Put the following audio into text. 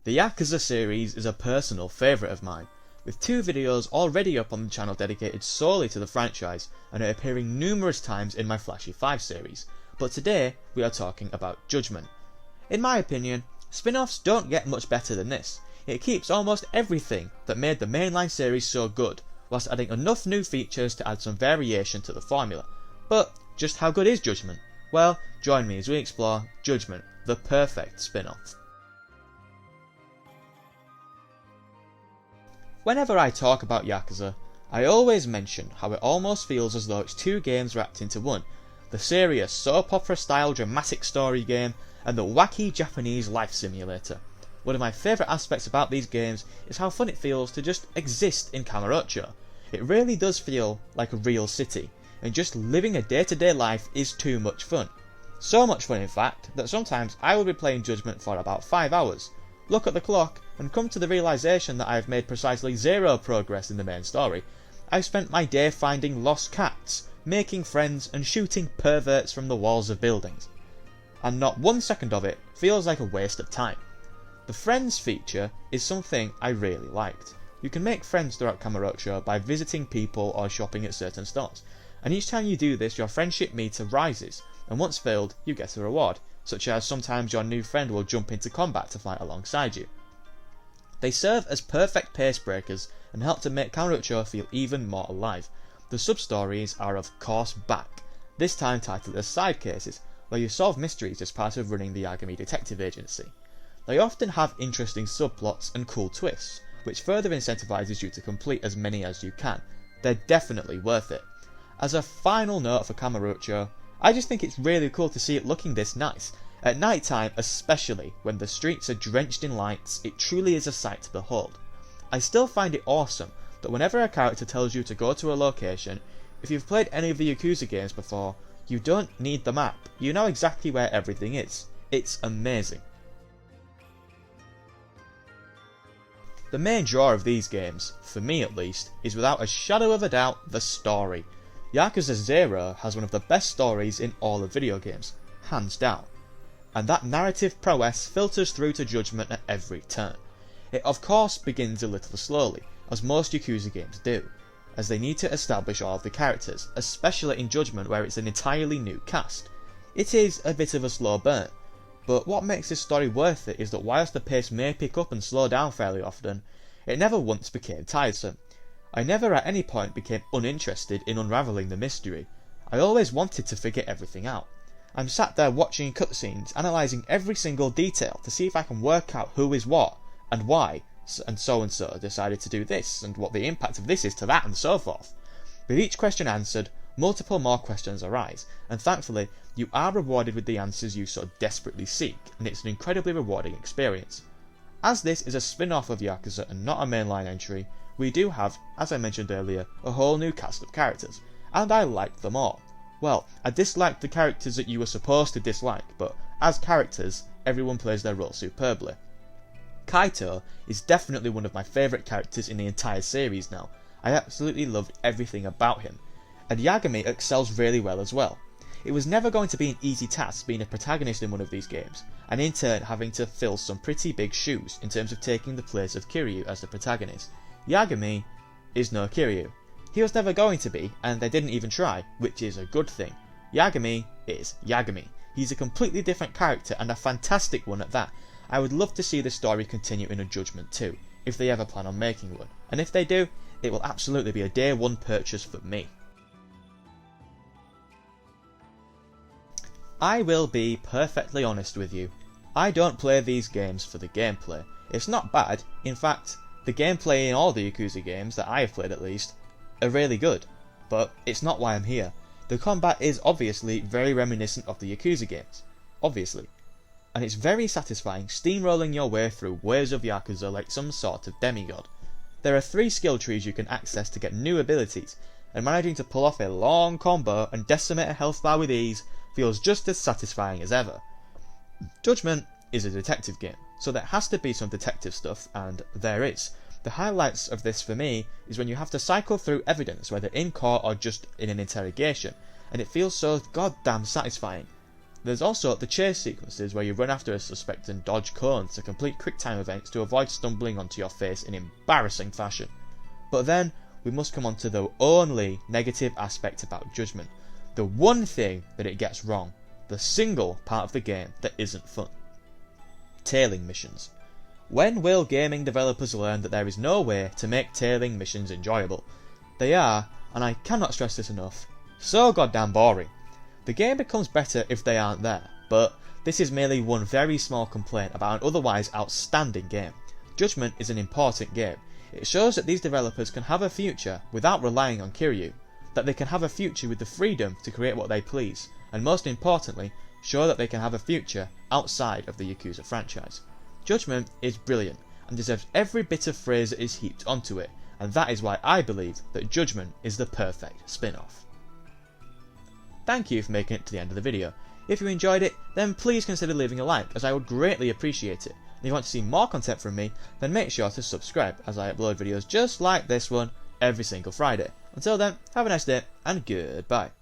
The Yakuza series is a personal favourite of mine, with 2 videos already up on the channel dedicated solely to the franchise and it appearing numerous times in my Flashy 5 series, but today we are talking about Judgment. In my opinion, spin-offs don't get much better than this. It keeps almost everything that made the mainline series so good, whilst adding enough new features to add some variation to the formula. But just how good is Judgment? Well, join me as we explore Judgment, the perfect spin-off. Whenever I talk about Yakuza, I always mention how it almost feels as though it's 2 games wrapped into one. The serious soap opera style dramatic story game and the wacky Japanese life simulator. One of my favourite aspects about these games is how fun it feels to just exist in Kamurocho. It really does feel like a real city, and just living a day-to-day life is too much fun. So much fun in fact, that sometimes I will be playing Judgment for about 5 hours, look at the clock and come to the realisation that I have made precisely 0 progress in the main story. I've spent my day finding lost cats, making friends and shooting perverts from the walls of buildings. And not 1 second of it feels like a waste of time. The friends feature is something I really liked. You can make friends throughout Kamurocho by visiting people or shopping at certain stores, and each time you do this your friendship meter rises, and once filled you get a reward, such as sometimes your new friend will jump into combat to fight alongside you. They serve as perfect pace breakers and help to make Kamurocho feel even more alive. The sub-stories are of course back, this time titled as side cases, where you solve mysteries as part of running the Yagami detective agency. They often have interesting subplots and cool twists, which further incentivises you to complete as many as you can. They're definitely worth it. As a final note for Kamurocho, I just think it's really cool to see it looking this nice. At night time especially, when the streets are drenched in lights, it truly is a sight to behold. I still find it awesome that whenever a character tells you to go to a location, if you've played any of the Yakuza games before, you don't need the map, you know exactly where everything is. It's amazing. The main draw of these games, for me at least, is without a shadow of a doubt the story. Yakuza 0 has one of the best stories in all of video games, hands down. And that narrative prowess filters through to Judgment at every turn. It of course begins a little slowly, as most Yakuza games do, as they need to establish all of the characters, especially in Judgment where it's an entirely new cast. It is a bit of a slow burn, but what makes this story worth it is that whilst the pace may pick up and slow down fairly often, it never once became tiresome. I never at any point became uninterested in unravelling the mystery. I always wanted to figure everything out. I'm sat there watching cutscenes, analysing every single detail to see if I can work out who is what, and why, and so decided to do this, and what the impact of this is to that, and so forth. With each question answered, multiple more questions arise, and thankfully, you are rewarded with the answers you so desperately seek, and it's an incredibly rewarding experience. As this is a spin-off of Yakuza and not a mainline entry, we do have, as I mentioned earlier, a whole new cast of characters, and I liked them all. Well, I disliked the characters that you were supposed to dislike, but as characters, everyone plays their role superbly. Kaito is definitely one of my favourite characters in the entire series now. I absolutely loved everything about him. And Yagami excels really well as well. It was never going to be an easy task being a protagonist in one of these games, and in turn having to fill some pretty big shoes in terms of taking the place of Kiryu as the protagonist. Yagami is no Kiryu. He was never going to be, and they didn't even try, which is a good thing. Yagami is Yagami. He's a completely different character and a fantastic one at that. I would love to see this story continue in a Judgment 2, if they ever plan on making one, and if they do, it will absolutely be a day one purchase for me. I will be perfectly honest with you. I don't play these games for the gameplay. It's not bad, in fact, the gameplay in all the Yakuza games, that I have played at least, are really good, but it's not why I'm here. The combat is obviously very reminiscent of the Yakuza games, obviously, and it's very satisfying steamrolling your way through waves of Yakuza like some sort of demigod. There are 3 skill trees you can access to get new abilities, and managing to pull off a long combo and decimate a health bar with ease feels just as satisfying as ever. Judgment is a detective game, so there has to be some detective stuff, and there is. The highlights of this for me is when you have to cycle through evidence, whether in court or just in an interrogation, and it feels so goddamn satisfying. There's also the chase sequences where you run after a suspect and dodge cones to complete quick time events to avoid stumbling onto your face in embarrassing fashion. But then we must come on to the only negative aspect about Judgment, the one thing that it gets wrong, the single part of the game that isn't fun. Tailing missions. When will gaming developers learn that there is no way to make tailing missions enjoyable? They are, and I cannot stress this enough, so goddamn boring. The game becomes better if they aren't there, but this is merely one very small complaint about an otherwise outstanding game. Judgment is an important game. It shows that these developers can have a future without relying on Kiryu, that they can have a future with the freedom to create what they please, and most importantly, show that they can have a future outside of the Yakuza franchise. Judgment is brilliant, and deserves every bit of praise that is heaped onto it, and that is why I believe that Judgment is the perfect spin-off. Thank you for making it to the end of the video. If you enjoyed it, then please consider leaving a like, as I would greatly appreciate it. And if you want to see more content from me, then make sure to subscribe, as I upload videos just like this one every single Friday. Until then, have a nice day, and goodbye.